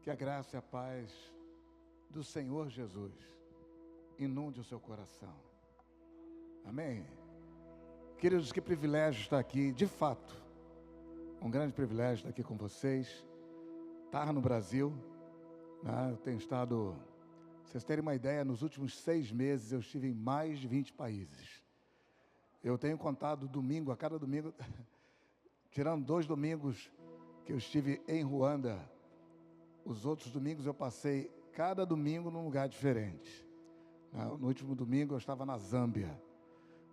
Que a graça e a paz do Senhor Jesus inunde o seu coração. Amém? Queridos, que privilégio estar aqui, de fato, um grande privilégio estar aqui com vocês, estar no Brasil, né? Eu tenho estado, pra vocês terem uma ideia, nos últimos 6 meses eu estive em mais de 20 países. Eu tenho contado domingo, a cada domingo, tirando 2 domingos que eu estive em Ruanda, os outros domingos eu passei cada domingo num lugar diferente. No último domingo eu estava na Zâmbia,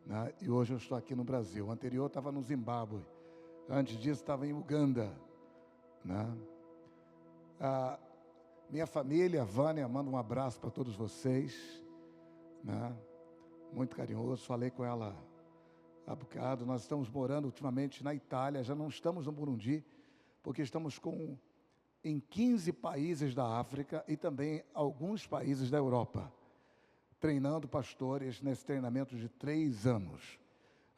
né? E hoje eu estou aqui no Brasil. O anterior eu estava no Zimbábue. Antes disso estava em Uganda, né? A minha família, a Vânia, manda um abraço para todos vocês, né? Muito carinhoso. Falei com ela há bocado. Nós estamos morando ultimamente na Itália, já não estamos no Burundi, porque estamos em 15 países da África e também alguns países da Europa, treinando pastores nesse treinamento de 3 anos.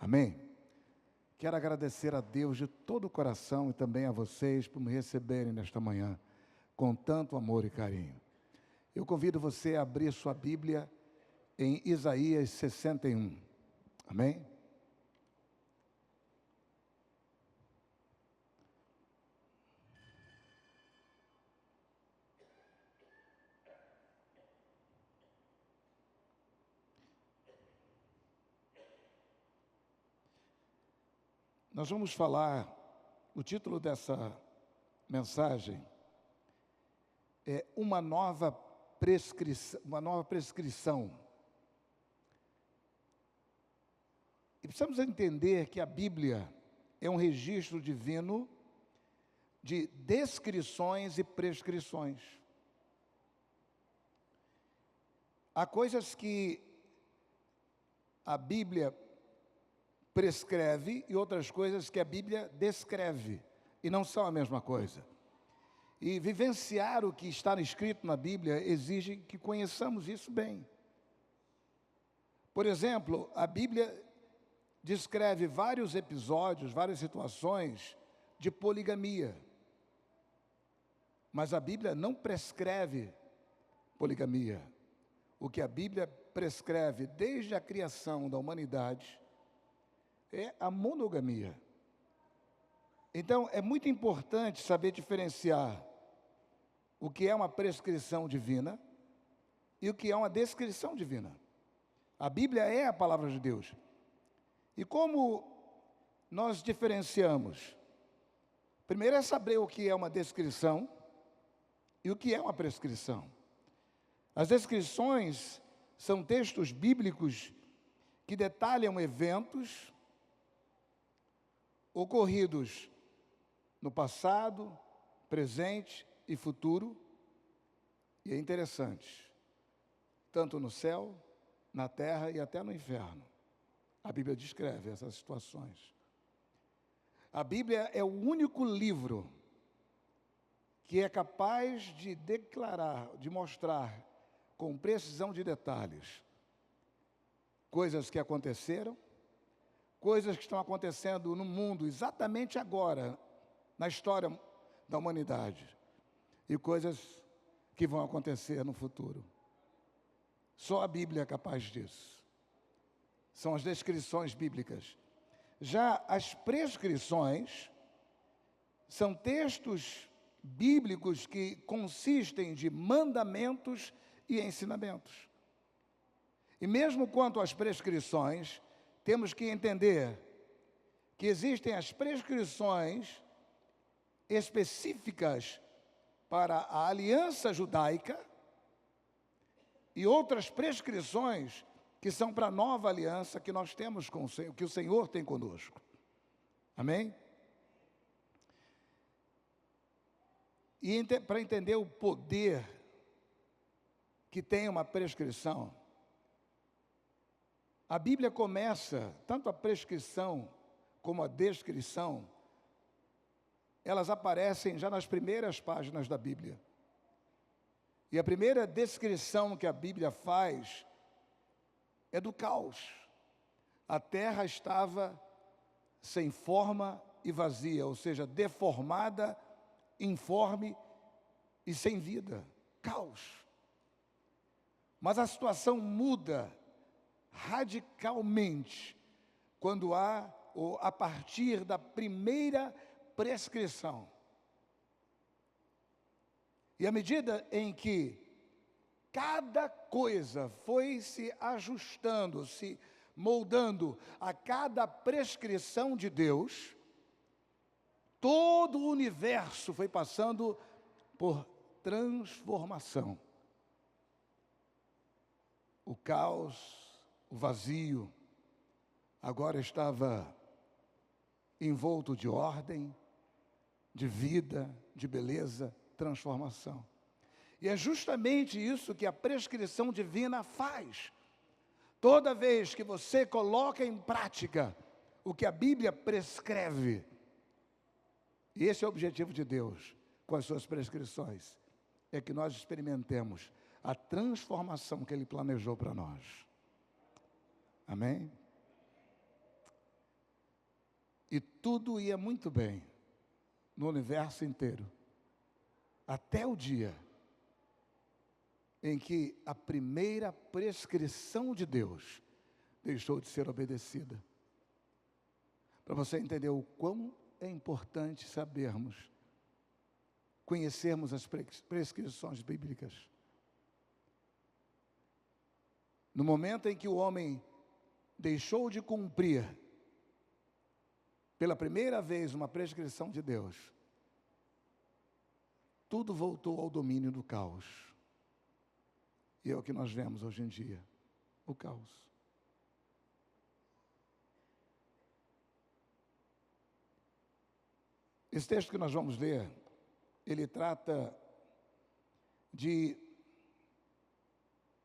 Amém? Quero agradecer a Deus de todo o coração e também a vocês por me receberem nesta manhã com tanto amor e carinho. Eu convido você a abrir sua Bíblia em Isaías 61. Amém? Nós vamos falar, o título dessa mensagem é uma nova prescrição. E precisamos entender que a Bíblia é um registro divino de descrições e prescrições. Há coisas que a Bíblia prescreve e outras coisas que a Bíblia descreve, e não são a mesma coisa. E vivenciar o que está escrito na Bíblia exige que conheçamos isso bem. Por exemplo, a Bíblia descreve vários episódios, várias situações de poligamia. Mas a Bíblia não prescreve poligamia. O que a Bíblia prescreve desde a criação da humanidade é a monogamia. Então, é muito importante saber diferenciar o que é uma prescrição divina e o que é uma descrição divina. A Bíblia é a palavra de Deus. E como nós diferenciamos? Primeiro é saber o que é uma descrição e o que é uma prescrição. As descrições são textos bíblicos que detalham eventos ocorridos no passado, presente e futuro. E é interessante, tanto no céu, na terra e até no inferno. A Bíblia descreve essas situações. A Bíblia é o único livro que é capaz de declarar, de mostrar com precisão de detalhes coisas que aconteceram, coisas que estão acontecendo no mundo exatamente agora, na história da humanidade, e coisas que vão acontecer no futuro. Só a Bíblia é capaz disso. São as descrições bíblicas. Já as prescrições são textos bíblicos que consistem de mandamentos e ensinamentos. E mesmo quanto às prescrições, temos que entender que existem as prescrições específicas para a aliança judaica e outras prescrições que são para a nova aliança que nós temos com o Senhor, que o Senhor tem conosco. Amém? E para entender o poder que tem uma prescrição, a Bíblia começa, tanto a prescrição como a descrição, elas aparecem já nas primeiras páginas da Bíblia. E a primeira descrição que a Bíblia faz é do caos. A terra estava sem forma e vazia, ou seja, deformada, informe e sem vida, caos. Mas a situação muda radicalmente quando há, ou a partir da primeira prescrição. E à medida em que cada coisa foi se ajustando, se moldando a cada prescrição de Deus, todo o universo foi passando por transformação. O caos, o vazio, agora estava envolto de ordem, de vida, de beleza, transformação. E é justamente isso que a prescrição divina faz. Toda vez que você coloca em prática o que a Bíblia prescreve, e esse é o objetivo de Deus com as suas prescrições, é que nós experimentemos a transformação que Ele planejou para nós. Amém? E tudo ia muito bem no universo inteiro, até o dia em que a primeira prescrição de Deus deixou de ser obedecida. Para você entender o quão é importante sabermos, conhecermos as prescrições bíblicas. No momento em que o homem deixou de cumprir pela primeira vez uma prescrição de Deus, tudo voltou ao domínio do caos. E é o que nós vemos hoje em dia, o caos. Esse texto que nós vamos ler, ele trata de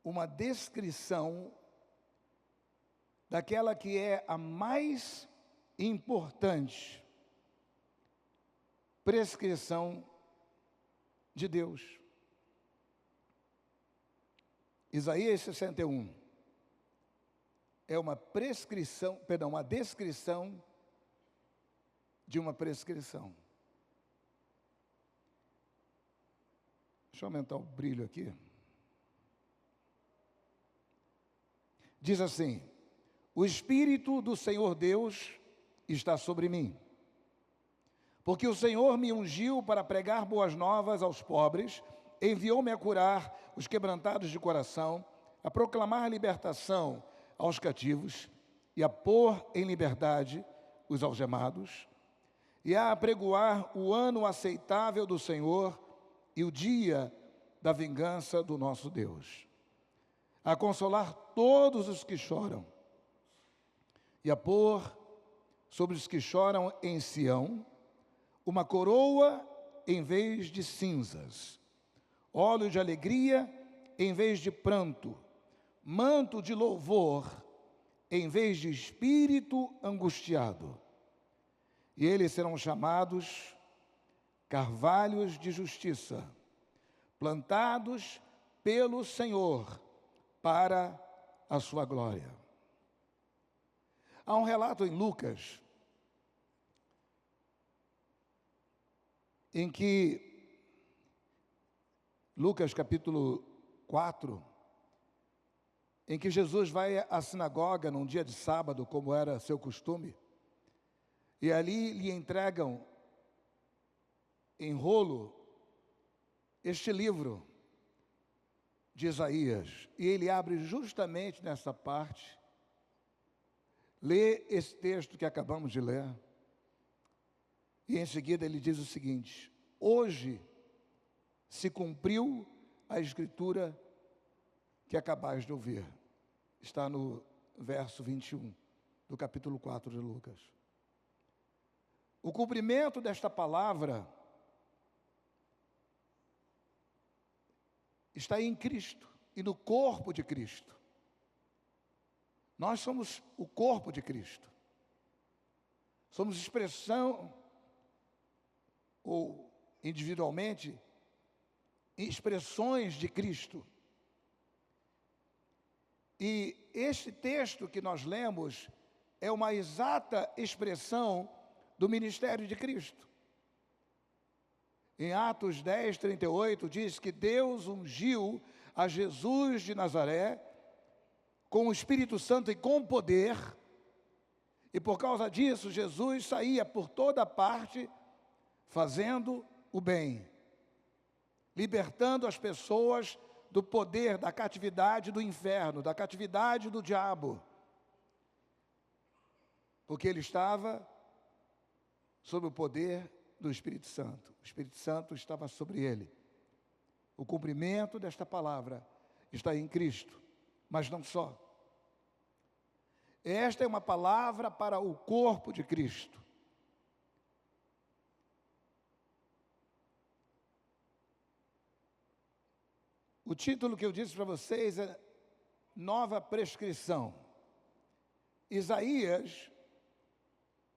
uma descrição daquela que é a mais importante prescrição de Deus. Isaías 61 é uma descrição de uma prescrição. Deixa eu aumentar o brilho aqui. Diz assim: o Espírito do Senhor Deus está sobre mim, porque o Senhor me ungiu para pregar boas novas aos pobres, enviou-me a curar os quebrantados de coração, a proclamar libertação aos cativos e a pôr em liberdade os algemados, e a apregoar o ano aceitável do Senhor e o dia da vingança do nosso Deus, a consolar todos os que choram e a pôr sobre os que choram em Sião uma coroa em vez de cinzas, óleo de alegria em vez de pranto, manto de louvor em vez de espírito angustiado. E eles serão chamados carvalhos de justiça, plantados pelo Senhor para a sua glória. Há um relato em Lucas, em que Lucas capítulo 4, em que Jesus vai à sinagoga num dia de sábado, como era seu costume, e ali lhe entregam em rolo este livro de Isaías, e ele abre justamente nessa parte, lê esse texto que acabamos de ler, e em seguida ele diz o seguinte: hoje se cumpriu a escritura que acabais de ouvir. Está no verso 21 do capítulo 4 de Lucas. O cumprimento desta palavra está em Cristo e no corpo de Cristo. Nós somos o corpo de Cristo. Somos expressão, ou individualmente, expressões de Cristo. E este texto que nós lemos é uma exata expressão do ministério de Cristo. Em Atos 10, 38, diz que Deus ungiu a Jesus de Nazaré com o Espírito Santo e com poder, e por causa disso, Jesus saía por toda parte fazendo o bem, libertando as pessoas do poder, da catividade do inferno, da catividade do diabo, porque ele estava sob o poder do Espírito Santo. O Espírito Santo estava sobre ele. O cumprimento desta palavra está em Cristo, mas não só. Esta é uma palavra para o corpo de Cristo. O título que eu disse para vocês é Nova Prescrição. Isaías,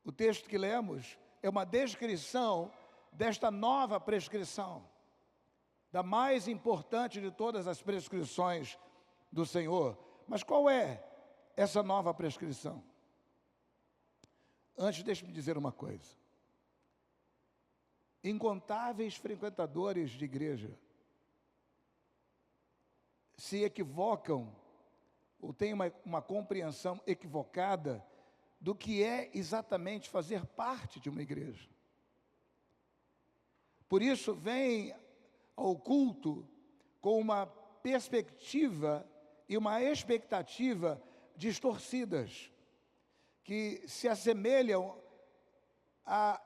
o texto que lemos, é uma descrição desta nova prescrição, da mais importante de todas as prescrições do Senhor. Mas qual é essa nova prescrição? Antes, deixe-me dizer uma coisa. Incontáveis frequentadores de igreja se equivocam ou têm uma compreensão equivocada do que é exatamente fazer parte de uma igreja. Por isso, vem ao culto com uma perspectiva e uma expectativa distorcidas, que se assemelham à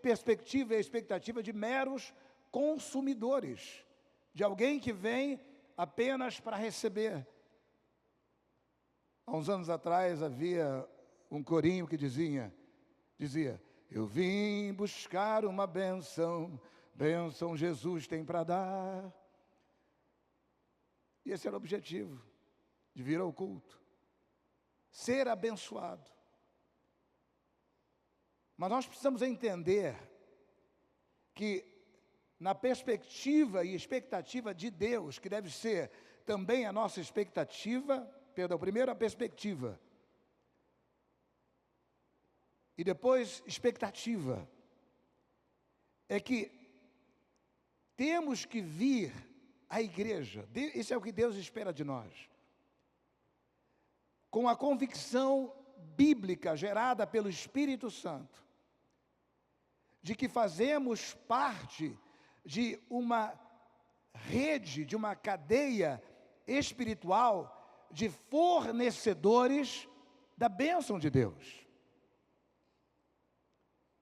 perspectiva e expectativa de meros consumidores, de alguém que vem apenas para receber. Há uns anos atrás havia um corinho que dizia, eu vim buscar uma bênção, bênção Jesus tem para dar. E esse era o objetivo, de vir ao culto, ser abençoado. Mas nós precisamos entender que na perspectiva e expectativa de Deus, que deve ser também a nossa expectativa, primeiro a perspectiva, e depois expectativa, é que temos que vir à igreja, isso é o que Deus espera de nós, com a convicção bíblica gerada pelo Espírito Santo, de que fazemos parte de uma rede, de uma cadeia espiritual de fornecedores da bênção de Deus.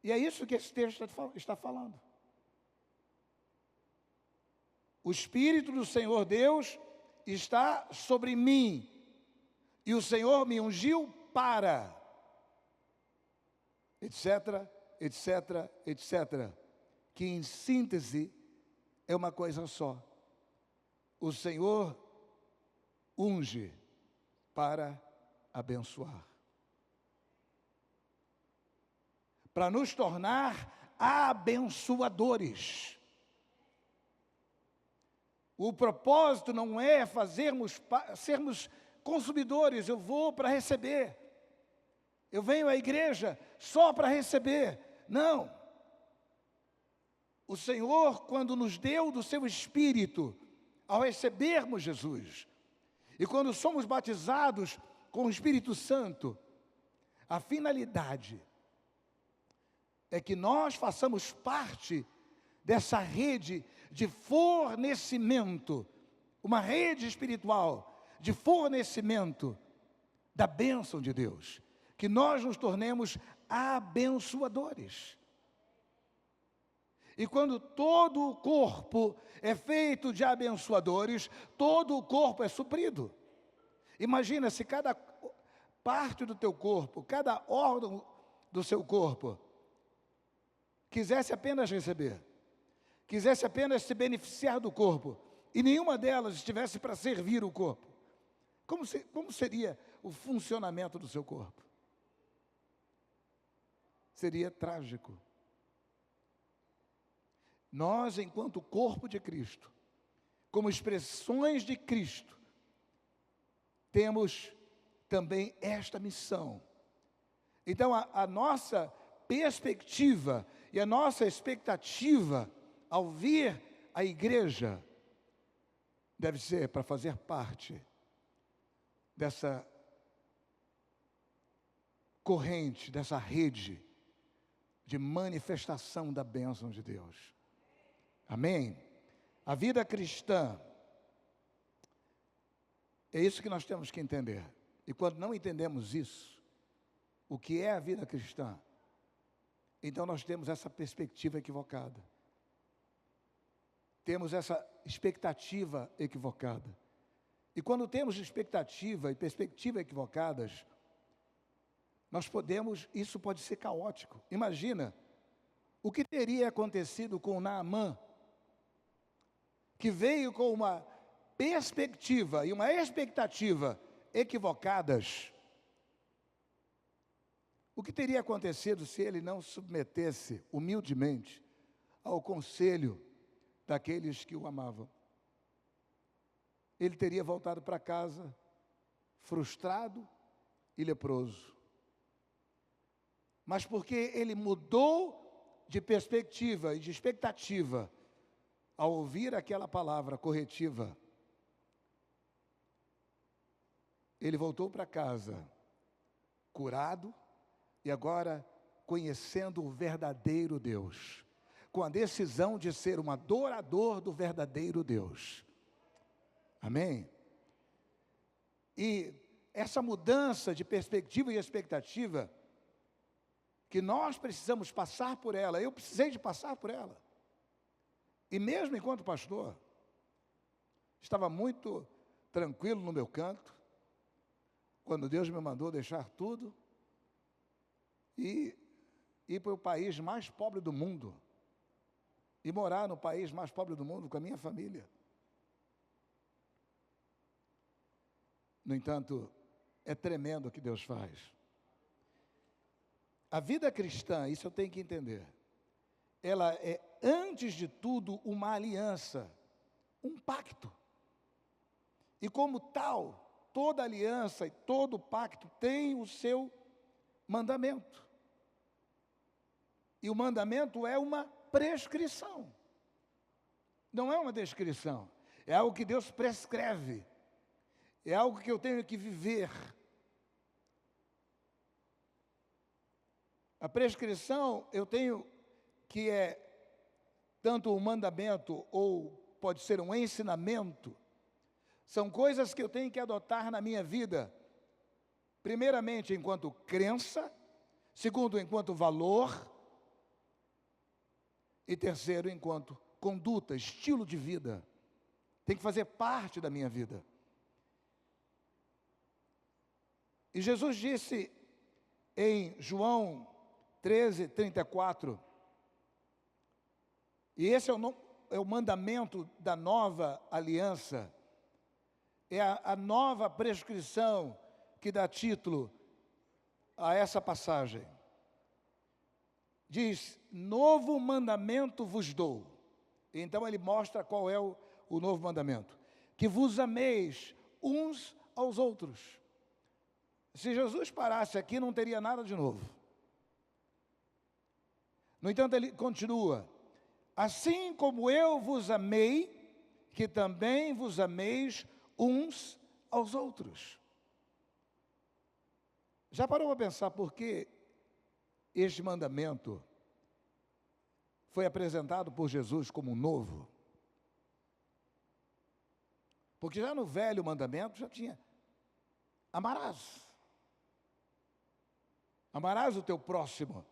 E é isso que esse texto está falando. O Espírito do Senhor Deus está sobre mim, e o Senhor me ungiu para, etc., etc., etc., que em síntese é uma coisa só. O Senhor unge para abençoar, para nos tornar abençoadores. O propósito não é sermos consumidores. Eu vou para receber, eu venho à igreja só para receber. Não. O Senhor, quando nos deu do seu Espírito, ao recebermos Jesus, e quando somos batizados com o Espírito Santo, a finalidade é que nós façamos parte dessa rede de fornecimento, uma rede espiritual de fornecimento da bênção de Deus, que nós nos tornemos abençoadores. E quando todo o corpo é feito de abençoadores, todo o corpo é suprido. Imagina se cada parte do teu corpo, cada órgão do seu corpo, quisesse apenas receber, quisesse apenas se beneficiar do corpo, e nenhuma delas estivesse para servir o corpo. Como seria o funcionamento do seu corpo? Seria trágico. Nós, enquanto corpo de Cristo, como expressões de Cristo, temos também esta missão. Então, a nossa perspectiva e a nossa expectativa ao vir à igreja, deve ser para fazer parte dessa corrente, dessa rede de manifestação da bênção de Deus. Amém? A vida cristã, é isso que nós temos que entender. E quando não entendemos isso, o que é a vida cristã, então nós temos essa perspectiva equivocada. Temos essa expectativa equivocada. E quando temos expectativa e perspectiva equivocadas, isso pode ser caótico. Imagina o que teria acontecido com Naamã, que veio com uma perspectiva e uma expectativa equivocadas. O que teria acontecido se ele não submetesse humildemente ao conselho daqueles que o amavam? Ele teria voltado para casa frustrado e leproso. Mas porque ele mudou de perspectiva e de expectativa ao ouvir aquela palavra corretiva, ele voltou para casa curado e agora conhecendo o verdadeiro Deus, com a decisão de ser um adorador do verdadeiro Deus. Amém? E essa mudança de perspectiva e expectativa, que nós precisamos passar por ela, eu precisei de passar por ela. E mesmo enquanto pastor, estava muito tranquilo no meu canto, quando Deus me mandou deixar tudo e ir para o país mais pobre do mundo, e morar no país mais pobre do mundo com a minha família. No entanto, é tremendo o que Deus faz. A vida cristã, isso eu tenho que entender, ela é, antes de tudo, uma aliança, um pacto. E como tal, toda aliança e todo pacto tem o seu mandamento. E o mandamento é uma prescrição. Não é uma descrição. É algo que Deus prescreve. É algo que eu tenho que viver. A prescrição eu tenho que é tanto um mandamento ou pode ser um ensinamento. São coisas que eu tenho que adotar na minha vida. Primeiramente, enquanto crença. Segundo, enquanto valor. E terceiro, enquanto conduta, estilo de vida. Tem que fazer parte da minha vida. E Jesus disse em João 13:34, e esse é o mandamento da nova aliança, é a nova prescrição que dá título a essa passagem. Diz, novo mandamento vos dou. Então ele mostra qual é o novo mandamento. Que vos ameis uns aos outros. Se Jesus parasse aqui, não teria nada de novo. No entanto, ele continua. Assim como eu vos amei, que também vos ameis uns aos outros. Já parou para pensar por que este mandamento foi apresentado por Jesus como novo? Porque já no velho mandamento já tinha amarás. Amarás o teu próximo.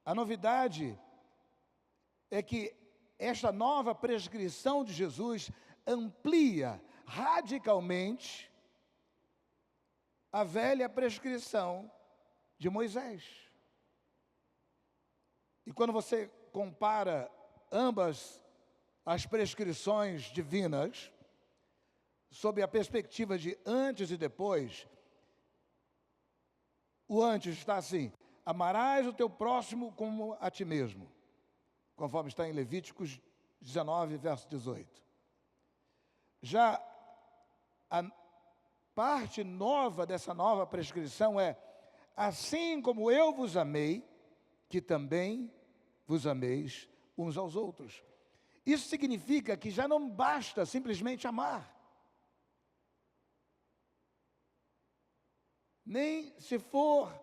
A novidade é que esta nova prescrição de Jesus amplia radicalmente a velha prescrição de Moisés. E quando você compara ambas as prescrições divinas, sob a perspectiva de antes e depois, o antes está assim, amarás o teu próximo como a ti mesmo, conforme está em Levíticos 19, verso 18. Já a parte nova dessa nova prescrição é, assim como eu vos amei, que também vos ameis uns aos outros. Isso significa que já não basta simplesmente amar. Nem se for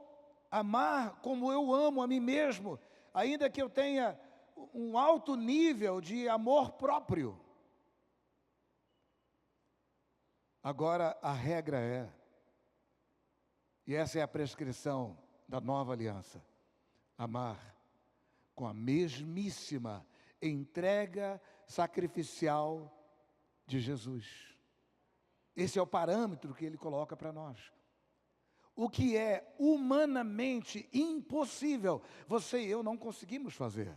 amar como eu amo a mim mesmo, ainda que eu tenha um alto nível de amor próprio. Agora a regra é, e essa é a prescrição da nova aliança, amar com a mesmíssima entrega sacrificial de Jesus. Esse é o parâmetro que ele coloca para nós. O que é humanamente impossível, você e eu não conseguimos fazer.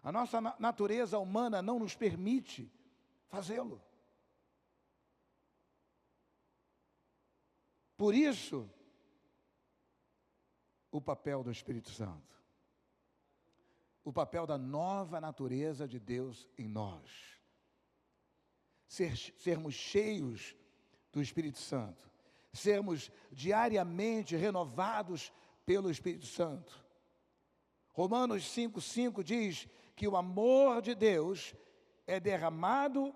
A nossa natureza humana não nos permite fazê-lo. Por isso, o papel do Espírito Santo, o papel da nova natureza de Deus em nós, sermos cheios do Espírito Santo, sermos diariamente renovados pelo Espírito Santo. Romanos 5,5 diz que o amor de Deus é derramado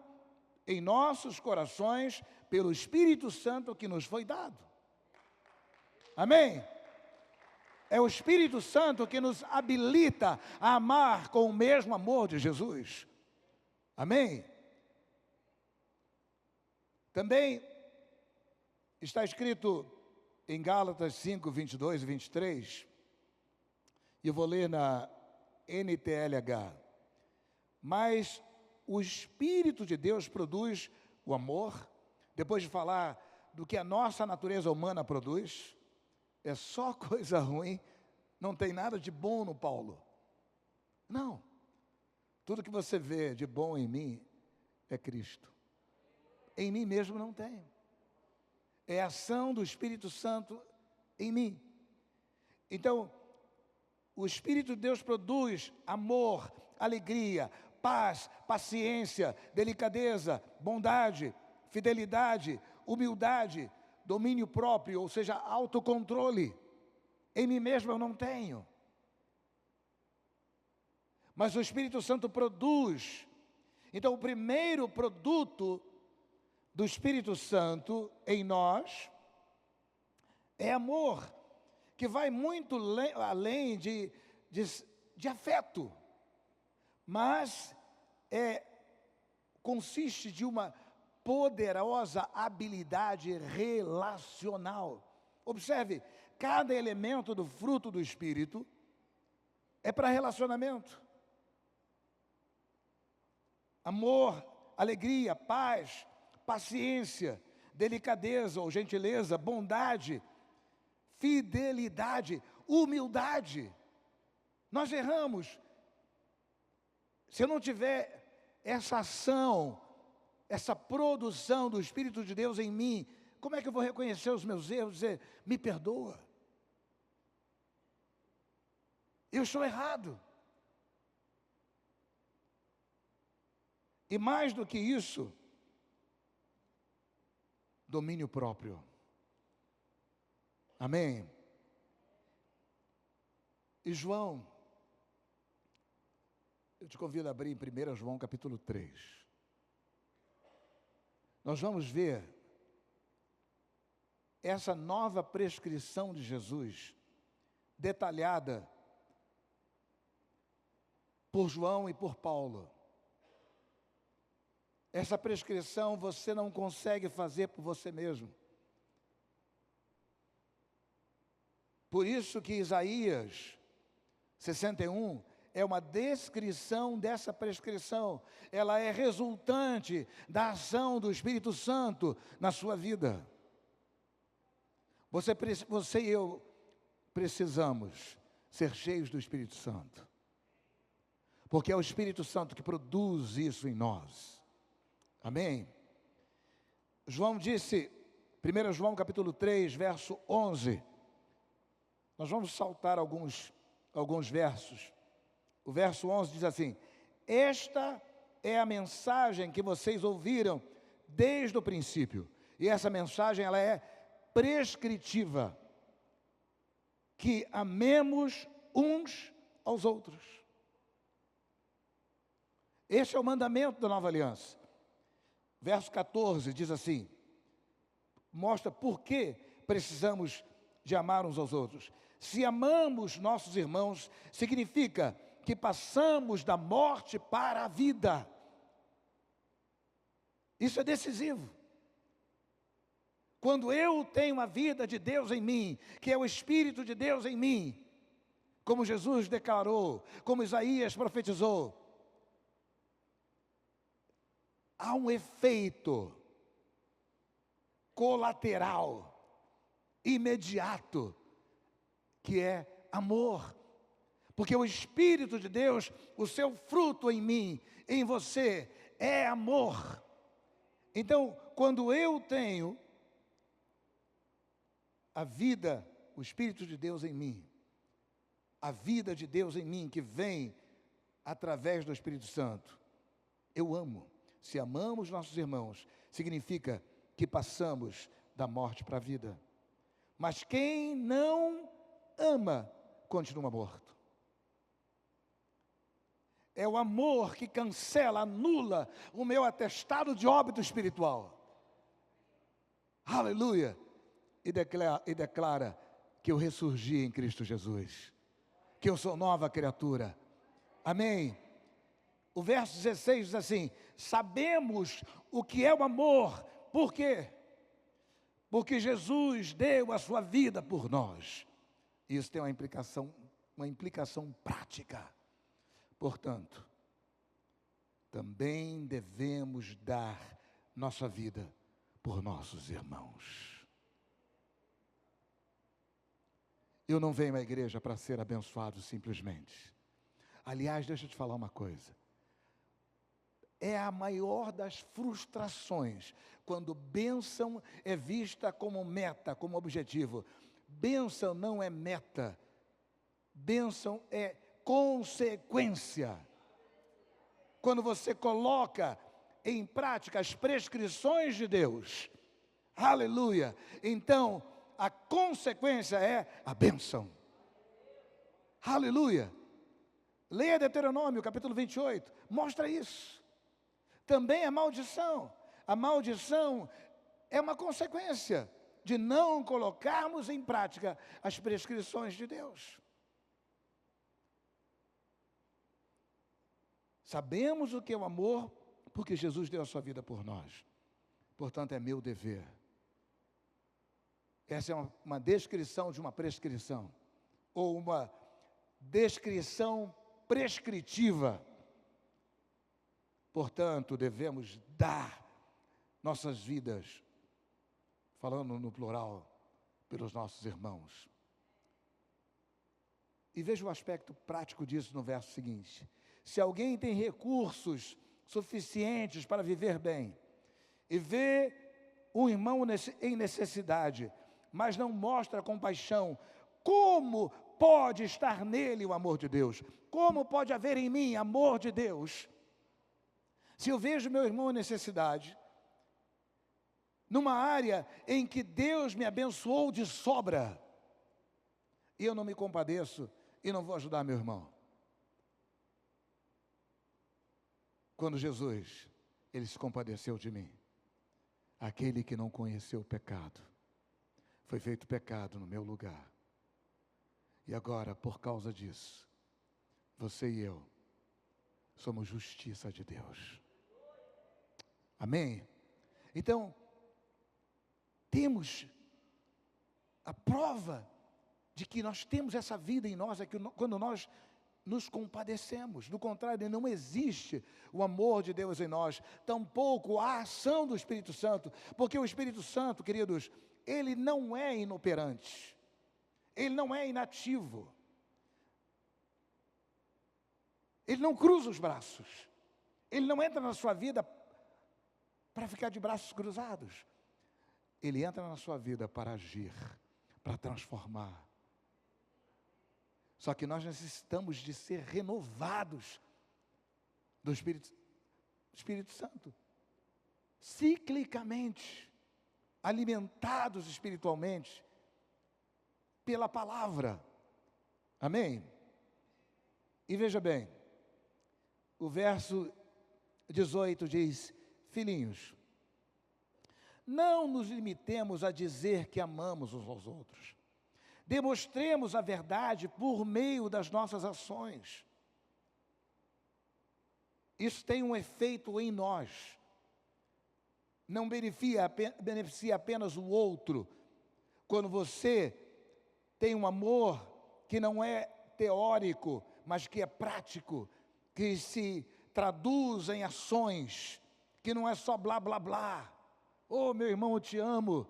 em nossos corações pelo Espírito Santo que nos foi dado. Amém? É o Espírito Santo que nos habilita a amar com o mesmo amor de Jesus. Amém? Também está escrito em Gálatas 5, 22 e 23, e eu vou ler na NTLH. Mas o Espírito de Deus produz o amor, depois de falar do que a nossa natureza humana produz. É só coisa ruim, não tem nada de bom no Paulo. Não. Tudo que você vê de bom em mim é Cristo. Em mim mesmo não tem. É a ação do Espírito Santo em mim. Então, o Espírito de Deus produz amor, alegria, paz, paciência, delicadeza, bondade, fidelidade, humildade, domínio próprio, ou seja, autocontrole. Em mim mesmo eu não tenho. Mas o Espírito Santo produz. Então, o primeiro produto do Espírito Santo em nós é amor, que vai muito além de afeto, mas consiste de uma poderosa habilidade relacional. Observe, cada elemento do fruto do Espírito é para relacionamento. Amor, alegria, paz, paciência, delicadeza ou gentileza, bondade, fidelidade, humildade. Nós erramos. Se eu não tiver essa ação, essa produção do Espírito de Deus em mim, como é que eu vou reconhecer os meus erros e dizer, me perdoa? Eu estou errado. E mais do que isso, domínio próprio. Amém? E João, eu te convido a abrir em 1 João capítulo 3. Nós vamos ver essa nova prescrição de Jesus, detalhada por João e por Paulo. Essa prescrição você não consegue fazer por você mesmo. Por isso que Isaías 61 é uma descrição dessa prescrição. Ela é resultante da ação do Espírito Santo na sua vida. Você e eu precisamos ser cheios do Espírito Santo. Porque é o Espírito Santo que produz isso em nós. Amém? João disse, 1 João capítulo 3, verso 11. Nós vamos saltar alguns versos. O verso 11 diz assim: esta é a mensagem que vocês ouviram desde o princípio. E essa mensagem, ela é prescritiva. Que amemos uns aos outros. Este é o mandamento da nova aliança. Verso 14 diz assim, mostra por que precisamos de amar uns aos outros. Se amamos nossos irmãos, significa que passamos da morte para a vida. Isso é decisivo. Quando eu tenho a vida de Deus em mim, que é o Espírito de Deus em mim, como Jesus declarou, como Isaías profetizou, há um efeito colateral, imediato, que é amor. Porque o Espírito de Deus, o seu fruto em mim, em você, é amor. Então, quando eu tenho a vida, o Espírito de Deus em mim, a vida de Deus em mim, que vem através do Espírito Santo, eu amo. Se amamos nossos irmãos, significa que passamos da morte para a vida. Mas quem não ama, continua morto. É o amor que cancela, anula o meu atestado de óbito espiritual. Aleluia! E declara que eu ressurgi em Cristo Jesus, que eu sou nova criatura. Amém? O verso 16 diz assim, sabemos o que é o amor. Por quê? Porque Jesus deu a sua vida por nós. Isso tem uma implicação prática. Portanto, também devemos dar nossa vida por nossos irmãos. Eu não venho à igreja para ser abençoado simplesmente. Aliás, deixa eu te falar uma coisa. É a maior das frustrações, quando bênção é vista como meta, como objetivo. Bênção não é meta, bênção é consequência. Quando você coloca em prática as prescrições de Deus, aleluia, então a consequência é a bênção. Aleluia. Leia Deuteronômio, capítulo 28, mostra isso. Também a maldição. A maldição é uma consequência de não colocarmos em prática as prescrições de Deus. Sabemos o que é o amor, porque Jesus deu a sua vida por nós. Portanto, é meu dever. Essa é uma descrição de uma prescrição, ou uma descrição prescritiva. Portanto, devemos dar nossas vidas, falando no plural, pelos nossos irmãos. E veja o aspecto prático disso no verso seguinte. Se alguém tem recursos suficientes para viver bem, e vê um irmão em necessidade, mas não mostra compaixão, como pode estar nele o amor de Deus? Como pode haver em mim amor de Deus? Se eu vejo meu irmão em necessidade, numa área em que Deus me abençoou de sobra, e eu não me compadeço e não vou ajudar meu irmão. Quando Jesus, ele se compadeceu de mim, aquele que não conheceu o pecado, foi feito pecado no meu lugar. E agora, por causa disso, você e eu somos justiça de Deus. Amém? Então, temos a prova de que nós temos essa vida em nós, é que quando nós nos compadecemos. Do contrário, não existe o amor de Deus em nós, tampouco a ação do Espírito Santo, porque o Espírito Santo, queridos, ele não é inoperante, ele não é inativo, ele não cruza os braços, ele não entra na sua vida para ficar de braços cruzados, ele entra na sua vida para agir, para transformar. Só que nós necessitamos de ser renovados do Espírito Santo, ciclicamente, alimentados espiritualmente pela palavra. Amém? E veja bem, o verso 18 diz: filhinhos, não nos limitemos a dizer que amamos uns aos outros. Demonstremos a verdade por meio das nossas ações. Isso tem um efeito em nós. Não beneficia apenas o outro. Quando você tem um amor que não é teórico, mas que é prático, que se traduz em ações, que não é só blá, blá, blá. Oh, meu irmão, eu te amo.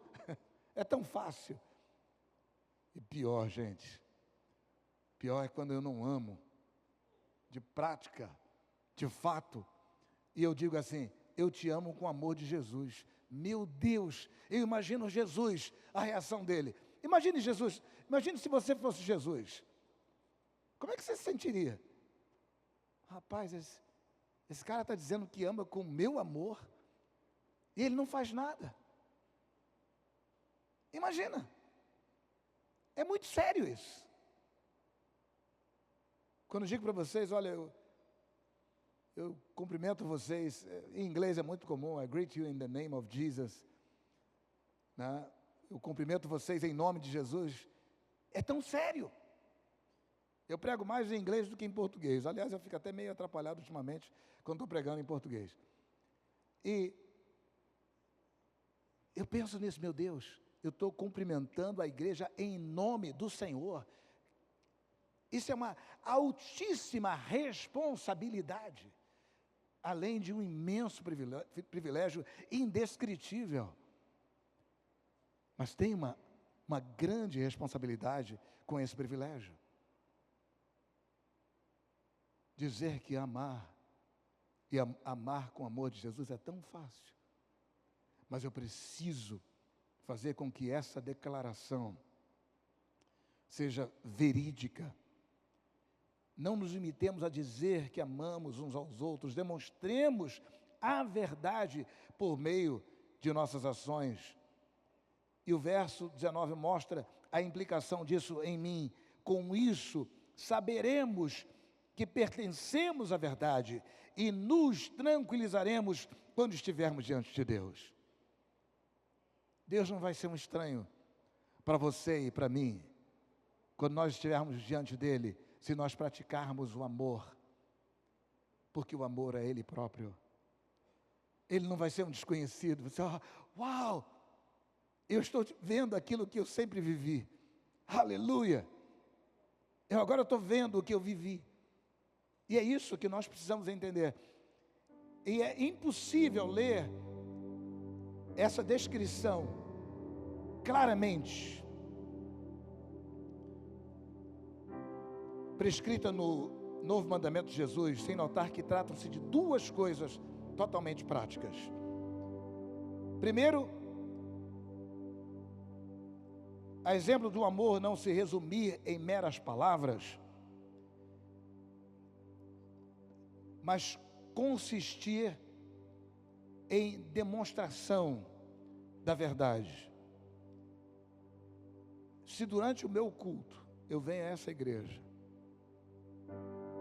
É tão fácil. E pior, gente, pior é quando eu não amo, de prática, de fato, e eu digo assim: eu te amo com o amor de Jesus. Meu Deus, eu imagino Jesus, a reação dele. Imagine Jesus, imagine se você fosse Jesus. Como é que você se sentiria? Rapaz, esse cara está dizendo que ama com o meu amor, e ele não faz nada. Imagina. É muito sério isso. Quando eu digo para vocês, olha, eu cumprimento vocês, em inglês é muito comum, I greet you in the name of Jesus, né? Eu cumprimento vocês em nome de Jesus, é tão sério. Eu prego mais em inglês do que em português, aliás, eu fico até meio atrapalhado ultimamente, quando estou pregando em português. E eu penso nisso, meu Deus, eu estou cumprimentando a igreja em nome do Senhor. Isso é uma altíssima responsabilidade, além de um imenso privilégio indescritível. Mas tem uma grande responsabilidade com esse privilégio. Dizer que amar, e amar com o amor de Jesus é tão fácil. Mas eu preciso fazer com que essa declaração seja verídica. Não nos limitemos a dizer que amamos uns aos outros, demonstremos a verdade por meio de nossas ações. E o verso 19 mostra a implicação disso em mim. Com isso, saberemos que pertencemos à verdade e nos tranquilizaremos quando estivermos diante de Deus. Deus não vai ser um estranho para você e para mim, quando nós estivermos diante dEle, se nós praticarmos o amor, porque o amor é Ele próprio. Ele não vai ser um desconhecido. Você, uau, eu estou vendo aquilo que eu sempre vivi, aleluia, eu agora estou vendo o que eu vivi, e é isso que nós precisamos entender. E é impossível ler essa descrição claramente prescrita no novo mandamento de Jesus, sem notar que tratam-se de duas coisas totalmente práticas. Primeiro, a exemplo do amor não se resumir em meras palavras, mas consistir em demonstração da verdade. Se durante o meu culto eu venho a essa igreja,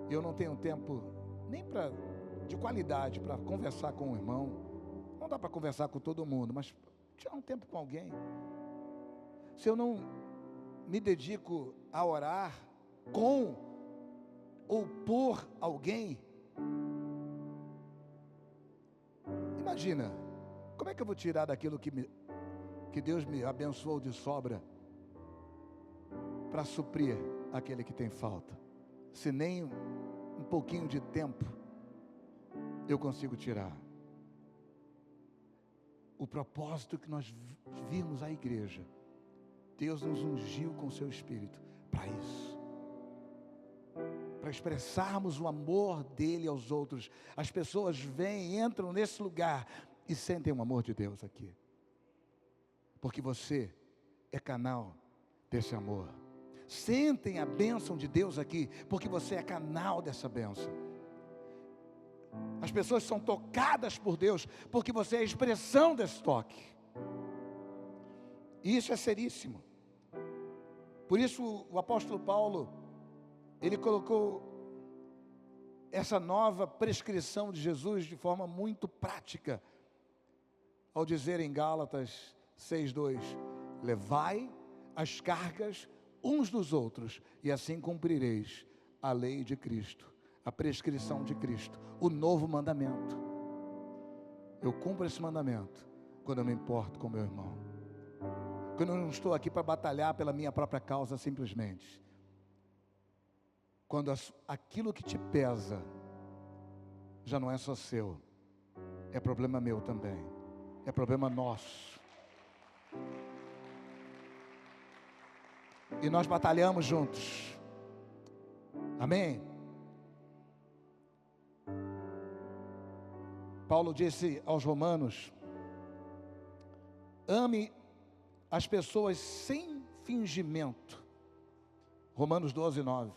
eu não tenho tempo nem de qualidade para conversar com um irmão, não dá para conversar com todo mundo, mas tirar um tempo com alguém. Se eu não me dedico a orar com ou por alguém, imagina, como é que eu vou tirar daquilo que Deus me abençoou de sobra para suprir aquele que tem falta, se nem um pouquinho de tempo eu consigo tirar? O propósito que nós vimos a igreja, Deus nos ungiu com o seu Espírito para isso, para expressarmos o amor dele aos outros. As pessoas vêm, entram nesse lugar e sentem o amor de Deus aqui, porque você é canal desse amor. Sentem a bênção de Deus aqui, porque você é canal dessa bênção. As pessoas são tocadas por Deus, porque você é a expressão desse toque. E isso é seríssimo. Por isso o apóstolo Paulo, ele colocou essa nova prescrição de Jesus de forma muito prática, ao dizer em Gálatas 6:2, levai as cargas uns dos outros, e assim cumprireis a lei de Cristo, a prescrição de Cristo, o novo mandamento. Eu cumpro esse mandamento quando eu me importo com meu irmão, quando eu não estou aqui para batalhar pela minha própria causa simplesmente, quando aquilo que te pesa já não é só seu, é problema meu também, é problema nosso, e nós batalhamos juntos, amém? Paulo disse aos Romanos, ame as pessoas sem fingimento, Romanos 12:9,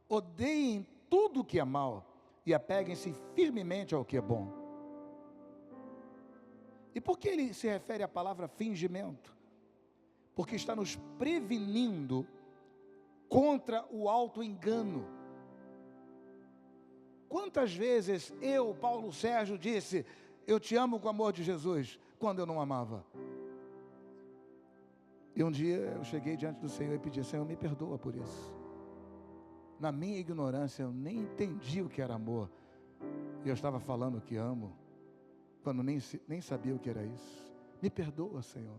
odeiem tudo que é mal, e apeguem-se firmemente ao que é bom. E por que ele se refere à palavra fingimento? Porque está nos prevenindo contra o auto-engano. Quantas vezes eu, Paulo Sérgio, disse, eu te amo com o amor de Jesus, quando eu não amava? E um dia eu cheguei diante do Senhor e pedi, Senhor, me perdoa por isso. Na minha ignorância, eu nem entendi o que era amor. E eu estava falando que amo, quando nem sabia o que era isso. Me perdoa, Senhor.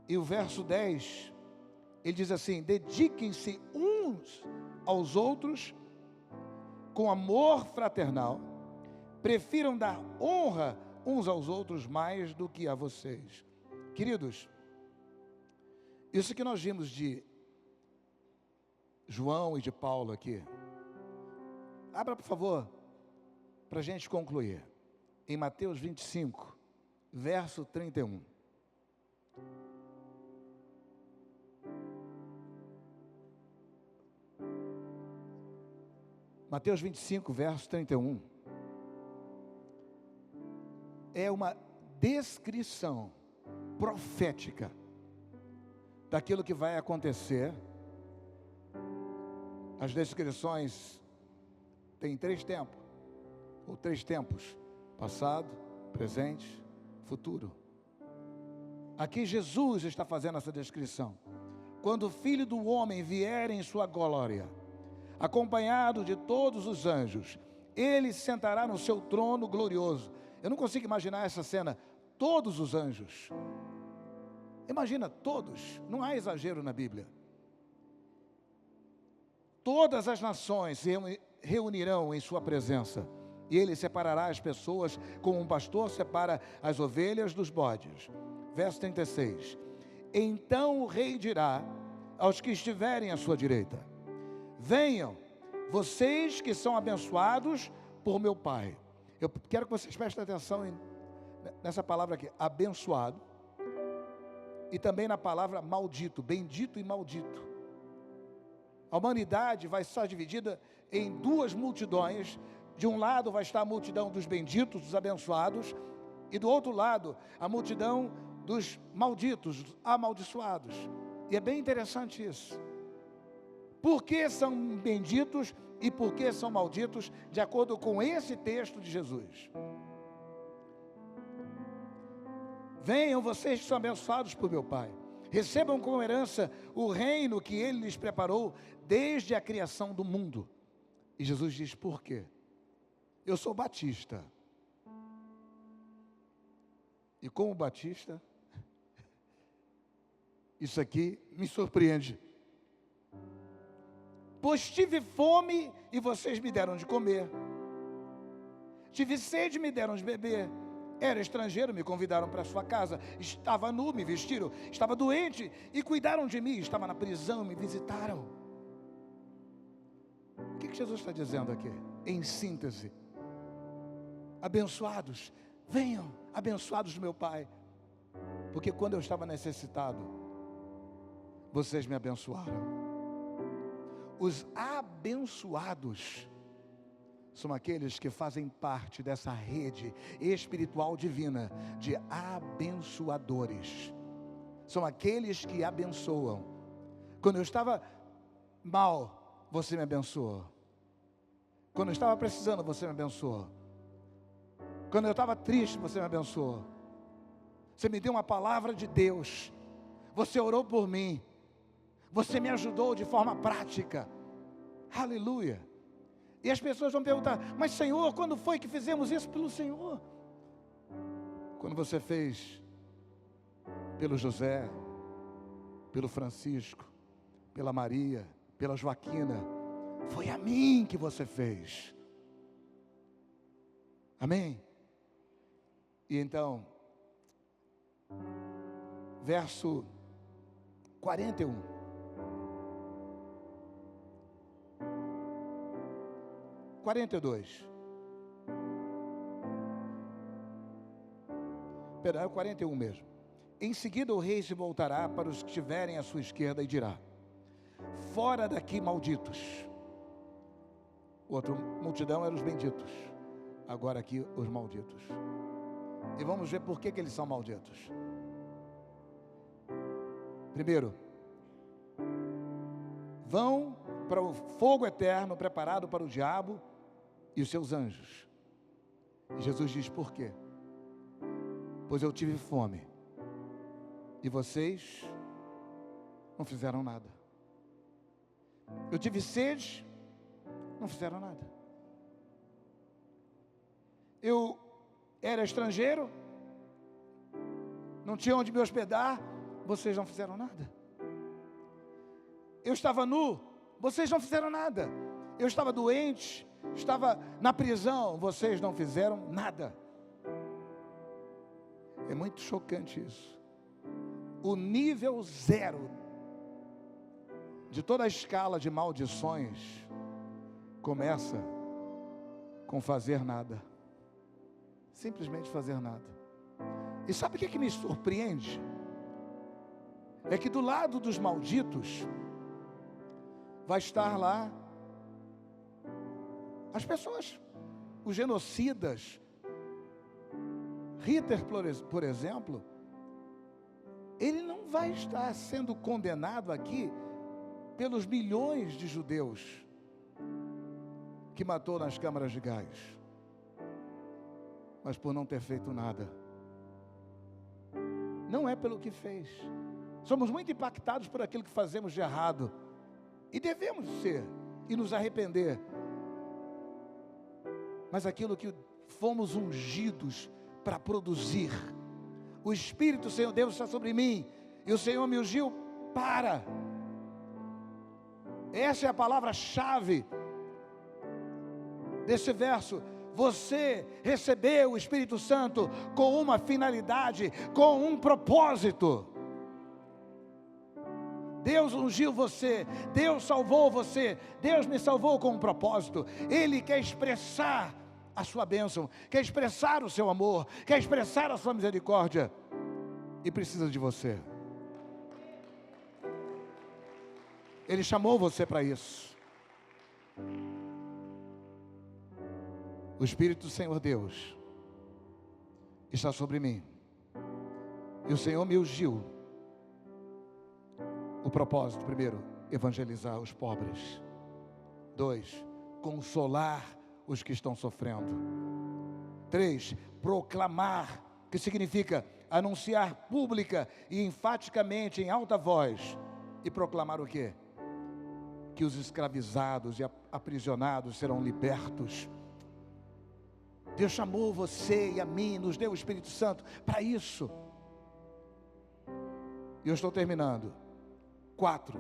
E o verso 10, ele diz assim, dediquem-se uns aos outros com amor fraternal, prefiram dar honra uns aos outros mais do que a vocês. Queridos, isso que nós vimos de João e de Paulo aqui, abra por favor, para a gente concluir, em Mateus 25, verso 31. Mateus 25, verso 31. É uma descrição profética daquilo que vai acontecer. As descrições têm três tempos, passado, presente, futuro. Aqui Jesus está fazendo essa descrição. Quando o Filho do Homem vier em sua glória, acompanhado de todos os anjos, ele sentará no seu trono glorioso. Eu não consigo imaginar essa cena, todos os anjos. Imagina, todos, não há exagero na Bíblia. Todas as nações se reunirão em sua presença, e ele separará as pessoas, como um pastor separa as ovelhas dos bodes. Verso 36. Então o rei dirá aos que estiverem à sua direita, venham, vocês que são abençoados por meu Pai. Eu quero que vocês prestem atenção nessa palavra aqui, abençoado, e também na palavra maldito, bendito e maldito. A humanidade vai estar dividida em duas multidões. De um lado vai estar a multidão dos benditos, dos abençoados, e do outro lado a multidão dos malditos, dos amaldiçoados. E é bem interessante isso. Por que são benditos e por que são malditos, de acordo com esse texto de Jesus? Venham vocês que são abençoados por meu Pai, recebam como herança o reino que Ele lhes preparou desde a criação do mundo. E Jesus diz, por quê? Eu sou batista, e como batista, isso aqui me surpreende. Pois tive fome e vocês me deram de comer, tive sede e me deram de beber, era estrangeiro, me convidaram para sua casa, estava nu, me vestiram, estava doente e cuidaram de mim, estava na prisão, me visitaram. O que Jesus está dizendo aqui? Em síntese, abençoados, venham, abençoados do meu Pai, porque quando eu estava necessitado, vocês me abençoaram. Os abençoados são aqueles que fazem parte dessa rede espiritual divina de abençoadores. São aqueles que abençoam. Quando eu estava mal, você me abençoou. Quando eu estava precisando, você me abençoou. Quando eu estava triste, você me abençoou. Você me deu uma palavra de Deus. Você orou por mim. Você me ajudou de forma prática. Aleluia. E as pessoas vão perguntar: mas Senhor, quando foi que fizemos isso pelo Senhor? Quando você fez pelo José, pelo Francisco, pela Maria, pela Joaquina, foi a mim que você fez. Amém? E então, verso 41. Perdão, é o 41 mesmo. Em seguida o rei se voltará para os que estiverem à sua esquerda e dirá: fora daqui, malditos. Outra multidão eram os benditos. Agora aqui os malditos. E vamos ver por que eles são malditos. Primeiro, vão para o fogo eterno preparado para o diabo e os seus anjos. E Jesus diz: por quê? Pois eu tive fome e vocês não fizeram nada. Eu tive sede, não fizeram nada. Eu era estrangeiro, não tinha onde me hospedar, vocês não fizeram nada. Eu estava nu, vocês não fizeram nada. Eu estava doente, estava na prisão, vocês não fizeram nada. É muito chocante isso. O nível zero de toda a escala de maldições começa com fazer nada. Simplesmente fazer nada. E sabe o que me surpreende? É que do lado dos malditos vai estar lá as pessoas, os genocidas. Hitler, por exemplo, ele não vai estar sendo condenado aqui pelos milhões de judeus que matou nas câmaras de gás, mas por não ter feito nada. Não é pelo que fez. Somos muito impactados por aquilo que fazemos de errado, e devemos ser, e nos arrepender. Mas aquilo que fomos ungidos para produzir. O Espírito do Senhor Deus está sobre mim, e o Senhor me ungiu para. Essa é a palavra-chave desse verso. Você recebeu o Espírito Santo com uma finalidade, com um propósito. Deus ungiu você, Deus salvou você, Deus me salvou com um propósito. Ele quer expressar a sua bênção, quer expressar o seu amor, quer expressar a sua misericórdia, e precisa de você. Ele chamou você para isso. O Espírito do Senhor Deus está sobre mim, e o Senhor me ungiu. O propósito, primeiro, evangelizar os pobres. 2, consolar os que estão sofrendo. 3, proclamar, que significa anunciar pública e enfaticamente, em alta voz. E proclamar o quê? Que os escravizados e aprisionados serão libertos. Deus chamou você e a mim, nos deu o Espírito Santo para isso. E eu estou terminando. 4,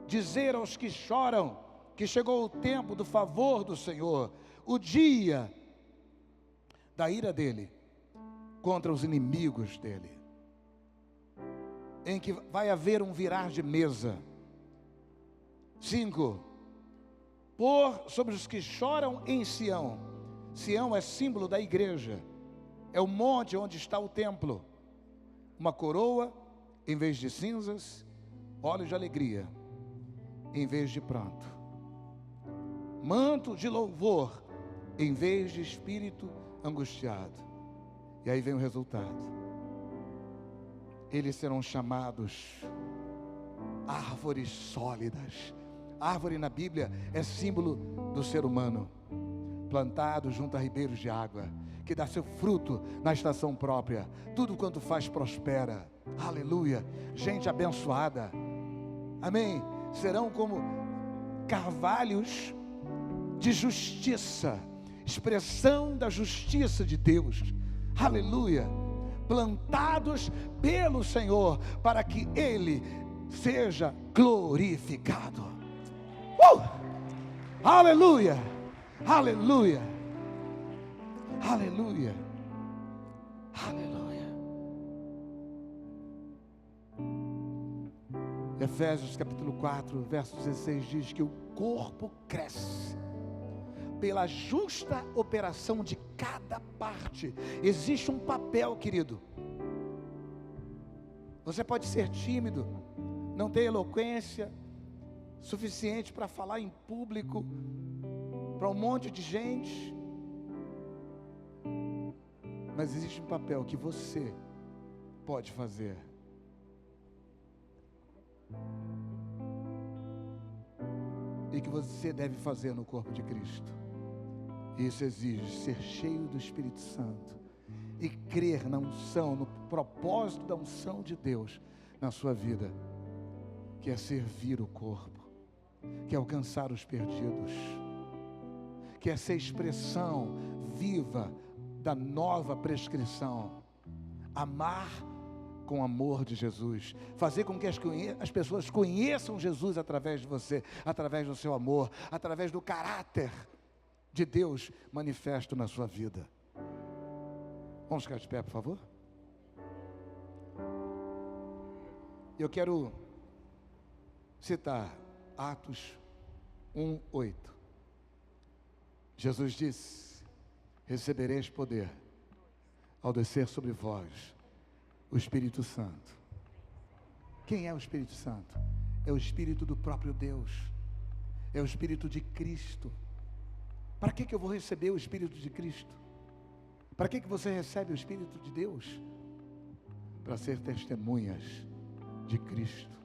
dizer aos que choram que chegou o tempo do favor do Senhor, o dia da ira dele contra os inimigos dele, em que vai haver um virar de mesa. 5, pôr sobre os que choram em Sião. Sião é símbolo da igreja, é o monte onde está o templo, uma coroa em vez de cinzas, olhos de alegria em vez de pranto, manto de louvor em vez de espírito angustiado. E aí vem o resultado: eles serão chamados árvores sólidas, Árvore na Bíblia é símbolo do ser humano, plantado junto a ribeiros de água, que dá seu fruto na estação própria. Tudo quanto faz prospera. Aleluia. Gente abençoada. Amém. Serão como carvalhos de justiça, expressão da justiça de Deus. Aleluia. Plantados pelo Senhor, para que Ele seja glorificado. Aleluia. Aleluia. Aleluia. Aleluia. Efésios capítulo 4, verso 16 diz que o corpo cresce pela justa operação de cada parte. Existe um papel, querido. Você pode ser tímido, não ter eloquência suficiente para falar em público para um monte de gente, mas existe um papel que você pode fazer. E que você deve fazer no corpo de Cristo. Isso exige ser cheio do Espírito Santo e crer na unção, no propósito da unção de Deus na sua vida, que é servir o corpo, que é alcançar os perdidos, que é ser expressão viva da nova prescrição, amar com o amor de Jesus, fazer com que as pessoas conheçam Jesus através de você, através do seu amor, através do caráter de Deus manifesto na sua vida. Vamos ficar de pé, por favor? Eu quero citar Atos 1:8. Jesus disse: recebereis poder ao descer sobre vós o Espírito Santo. Quem é o Espírito Santo? É o Espírito do próprio Deus, é o Espírito de Cristo. Para que eu vou receber o Espírito de Cristo? Para que você recebe o Espírito de Deus? Para ser testemunhas de Cristo,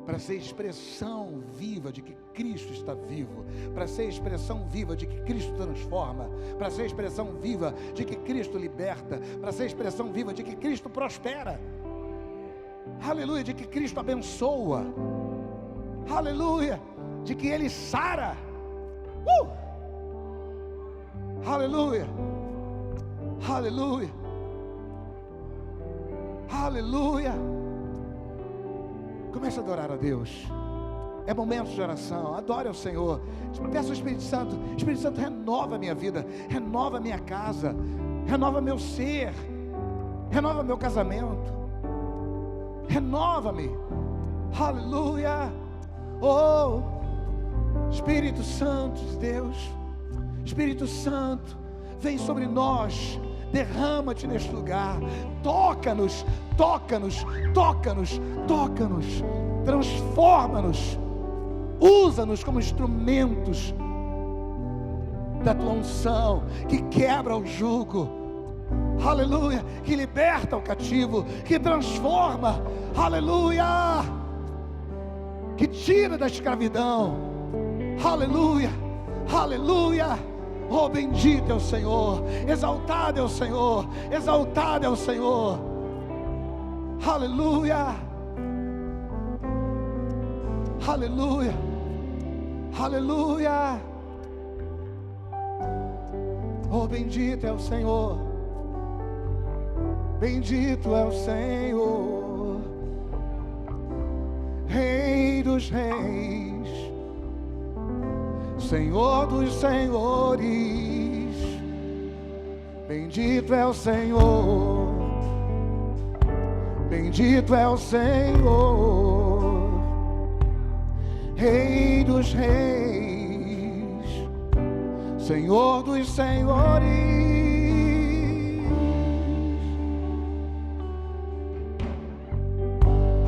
para ser expressão viva de que Cristo está vivo, para ser expressão viva de que Cristo transforma, para ser expressão viva de que Cristo liberta, para ser expressão viva de que Cristo prospera, aleluia, de que Cristo abençoa, aleluia, de que Ele sara, aleluia, aleluia, aleluia. Comece a adorar a Deus. É momento de oração. Adore ao Senhor. Peça ao Espírito Santo: Espírito Santo, renova a minha vida, renova a minha casa, renova meu ser, renova meu casamento, renova-me. Aleluia. Oh, Espírito Santo de Deus, Espírito Santo, vem sobre nós. Derrama-te neste lugar. Toca-nos, toca-nos, toca-nos, toca-nos. Transforma-nos. Usa-nos como instrumentos da tua unção, que quebra o jugo, aleluia, que liberta o cativo, que transforma, aleluia, que tira da escravidão, aleluia, aleluia. Oh, bendito é o Senhor, exaltado é o Senhor, exaltado é o Senhor, aleluia, aleluia, aleluia. Oh, bendito é o Senhor, bendito é o Senhor, Rei dos reis, Senhor dos senhores, bendito é o Senhor, bendito é o Senhor, Rei dos reis, Senhor dos senhores.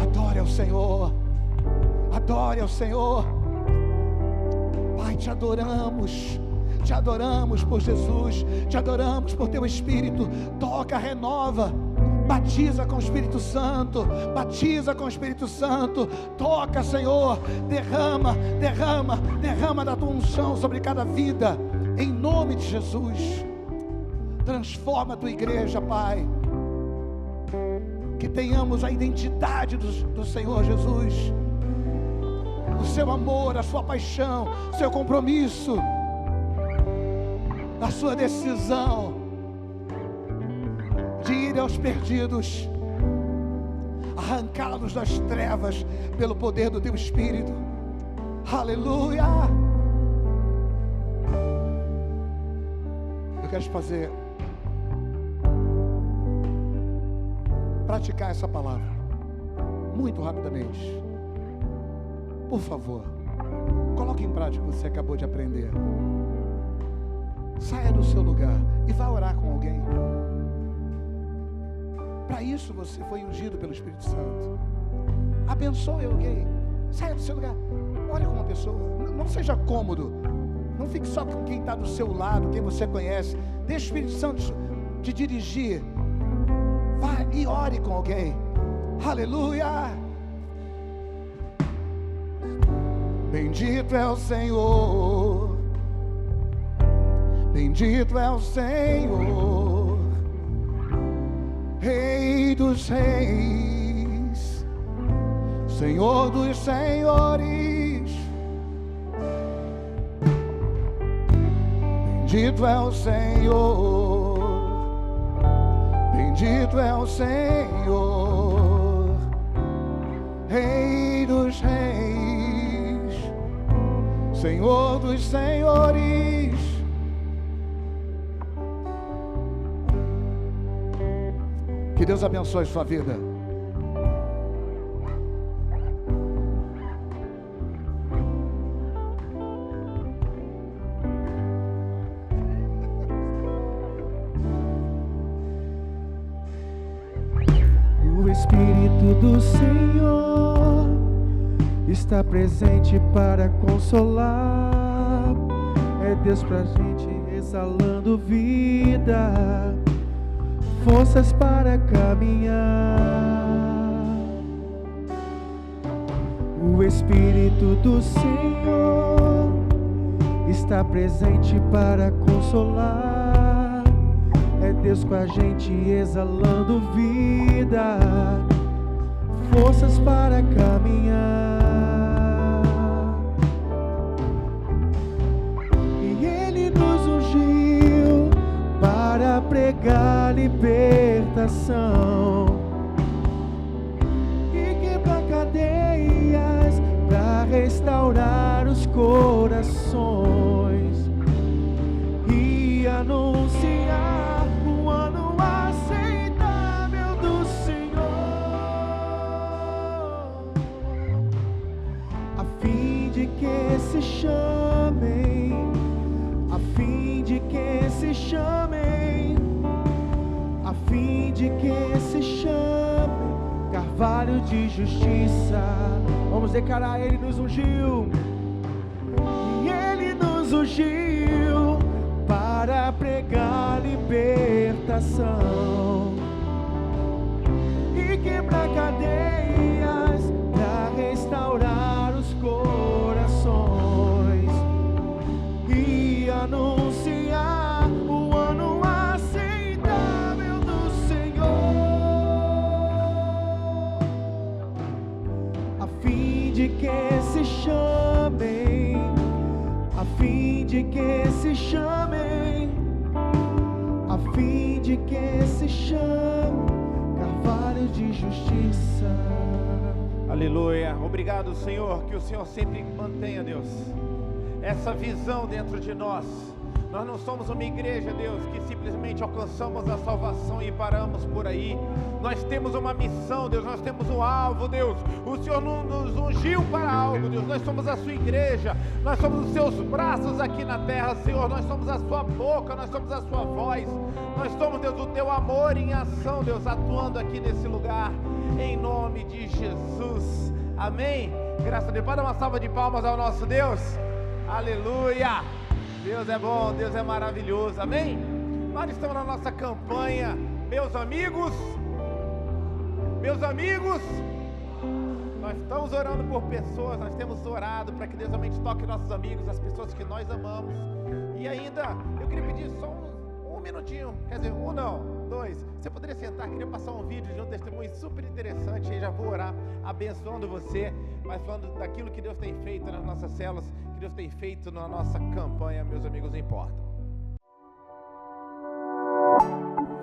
Adore ao Senhor, adore ao Senhor. Pai, te adoramos por Jesus, te adoramos por teu Espírito. Toca, renova, Batiza com o Espírito Santo, batiza com o Espírito Santo. Toca, Senhor, derrama da tua unção sobre cada vida, em nome de Jesus. Transforma a tua igreja, Pai, que tenhamos a identidade do Senhor Jesus, o seu amor, a sua paixão, o seu compromisso, a sua decisão de ir aos perdidos, arrancá-los das trevas pelo poder do teu Espírito. Aleluia! Eu quero praticar essa palavra muito rapidamente. Por favor, coloque em prática o que você acabou de aprender. Saia do seu lugar e vá orar com alguém. Para isso você foi ungido pelo Espírito Santo. Abençoe alguém. Saia do seu lugar, ore com uma pessoa. Não seja cômodo. Não fique só com quem está do seu lado, quem você conhece. Deixe o Espírito Santo te dirigir. Vá e ore com alguém. Aleluia! Bendito é o Senhor, bendito é o Senhor, Rei dos reis, Senhor dos senhores. Bendito é o Senhor, bendito é o Senhor, Rei dos reis, Senhor dos senhores. Que Deus abençoe sua vida. O Espírito do Senhor está presente para consolar. É Deus pra gente exalando vida, forças para caminhar. O Espírito do Senhor está presente para consolar. É Deus com a gente exalando vida, forças para caminhar. E Ele nos ungiu para pregar libertação e quebrar cadeias, para restaurar os corações e anunciar o ano aceitável do Senhor, a fim de que se chamem, a fim de que se chamem, a fim de que se chame carvalho de justiça. Vamos declarar: Ele nos ungiu, e Ele nos ungiu para pregar libertação e quebrar cadeias, para restaurar os corações e anunciar o ano aceitável do Senhor, a fim de que se chamem, a fim de que se chamem, a fim de que se chame carvalho de justiça. Aleluia. Obrigado, Senhor, que o Senhor sempre mantenha, Deus, essa visão dentro de nós. Nós não somos uma igreja, Deus, que simplesmente alcançamos a salvação e paramos por aí. Nós temos uma missão, Deus, nós temos um alvo, Deus. O Senhor nos ungiu para algo, Deus. Nós somos a sua igreja, nós somos os seus braços aqui na terra, Senhor. Nós somos a sua boca, nós somos a sua voz. Nós somos, Deus, o teu amor em ação, Deus, atuando aqui nesse lugar, em nome de Jesus. Amém? Graças a Deus. Pode dar uma salva de palmas ao nosso Deus. Aleluia. Deus é bom, Deus é maravilhoso, amém? Nós estamos na nossa campanha, meus amigos, Meus amigos, nós estamos orando por pessoas, nós temos orado para que Deus realmente toque nossos amigos, as pessoas que nós amamos. E ainda, eu queria pedir só um minutinho, quer dizer, um não, dois. Você poderia sentar, queria passar um vídeo de um testemunho super interessante, aí já vou orar, abençoando você, mas falando daquilo que Deus tem feito nas nossas células, que Deus tem feito na nossa campanha, Meus Amigos Importam.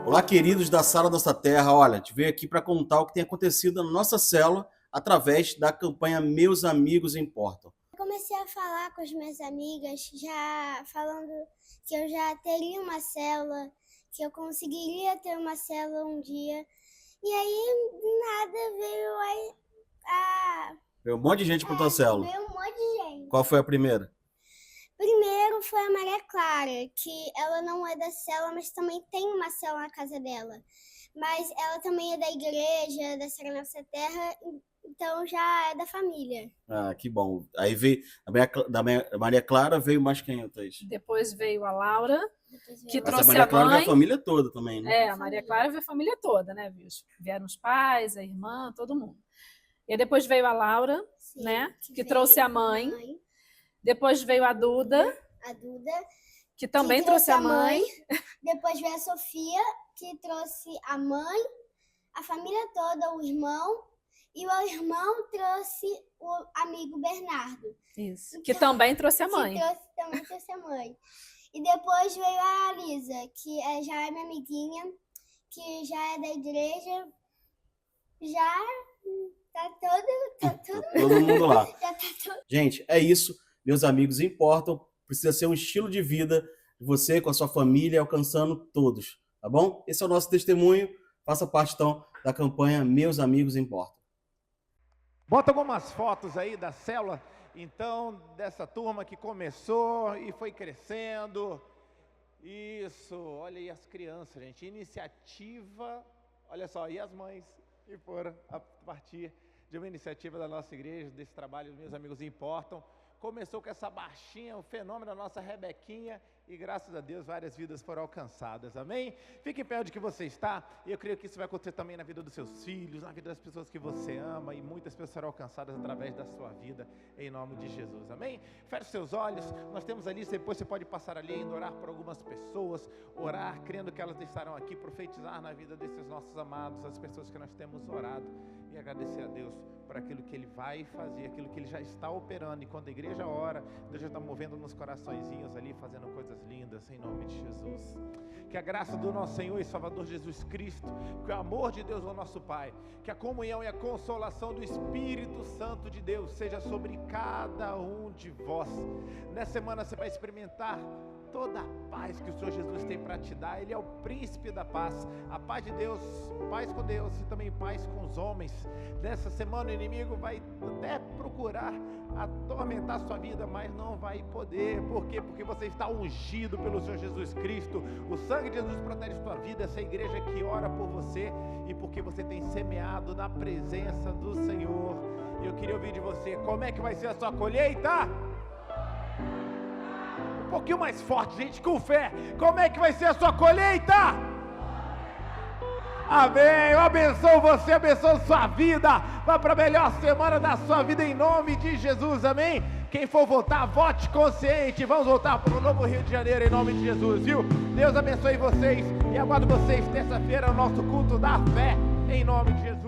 Olá, queridos da Sala Nossa Terra. Olha, te veio aqui para contar o que tem acontecido na nossa célula através da campanha Meus Amigos Importam. Comecei a falar com as minhas amigas, já falando que eu já teria uma célula, que eu conseguiria ter uma célula um dia. E aí, nada, Veio um monte de gente para tua célula. Veio um monte de gente. Qual foi a primeira? Primeiro foi a Maria Clara, que ela não é da célula, mas também tem uma célula na casa dela. Mas ela também é da igreja, da Sala Nossa Terra, então já é da família. Ah, que bom. Aí veio, da Maria Clara veio mais quem, Thaís? Depois veio a Laura, que Mas trouxe a Maria a Clara veio mãe. a família toda também, né? É, a Maria Clara veio a família toda, né? Vieram os pais, a irmã, todo mundo. E aí depois veio a Laura, Sim, né? Que veio trouxe a mãe. Depois veio a Duda, que também trouxe a mãe. Depois veio a Sofia, que trouxe a mãe, a família toda, o irmão. E o irmão trouxe o amigo Bernardo. Isso. Que também trouxe a mãe. Também trouxe a mãe. E depois veio a Lisa, que já é minha amiguinha, que já é da igreja. Já tá Todo mundo lá. Já tá todo. Gente, é isso. Meus Amigos Importam. Precisa ser um estilo de vida de você com a sua família, alcançando todos. Tá bom? Esse é o nosso testemunho. Faça parte, então, da campanha Meus Amigos Importam. Bota algumas fotos aí da célula, então, dessa turma que começou e foi crescendo. Isso, olha aí as crianças, gente. Iniciativa, olha só, e as mães que foram a partir de uma iniciativa da nossa igreja, desse trabalho Meus Amigos Importam. Começou com essa baixinha, o fenômeno da nossa Rebequinha, e graças a Deus várias vidas foram alcançadas, amém? Fique em pé onde que você está, e eu creio que isso vai acontecer também na vida dos seus filhos, na vida das pessoas que você ama, e muitas pessoas serão alcançadas através da sua vida, em nome de Jesus, amém? Feche seus olhos, nós temos ali, depois você pode passar ali ainda, orar por algumas pessoas, orar crendo que elas estarão aqui, profetizar na vida desses nossos amados, as pessoas que nós temos orado, e agradecer a Deus por aquilo que Ele vai fazer, aquilo que Ele já está operando, e quando a igreja ora, Deus já está movendo nos coraçõezinhos ali, fazendo coisas lindas, em nome de Jesus. Que a graça do nosso Senhor e Salvador Jesus Cristo, que o amor de Deus, o nosso Pai, que a comunhão e a consolação do Espírito Santo de Deus seja sobre cada um de vós. Nessa semana você vai experimentar toda a paz que o Senhor Jesus tem para te dar. Ele é o príncipe da paz, a paz de Deus, paz com Deus e também paz com os homens. Nessa semana o inimigo vai até procurar atormentar a sua vida, mas não vai poder. Por quê? Porque você está ungido pelo Senhor Jesus Cristo. O sangue de Jesus protege a sua vida, essa igreja que ora por você, e porque você tem semeado na presença do Senhor. E eu queria ouvir de você, como é que vai ser a sua colheita? Um pouquinho mais forte, gente, com fé. Como é que vai ser a sua colheita? Amém. Eu abençoo você, abençoo sua vida. Vá para a melhor semana da sua vida em nome de Jesus, amém? Quem for votar, vote consciente. Vamos voltar para o novo Rio de Janeiro em nome de Jesus, viu? Deus abençoe vocês e aguardo vocês terça-feira no nosso culto da fé em nome de Jesus.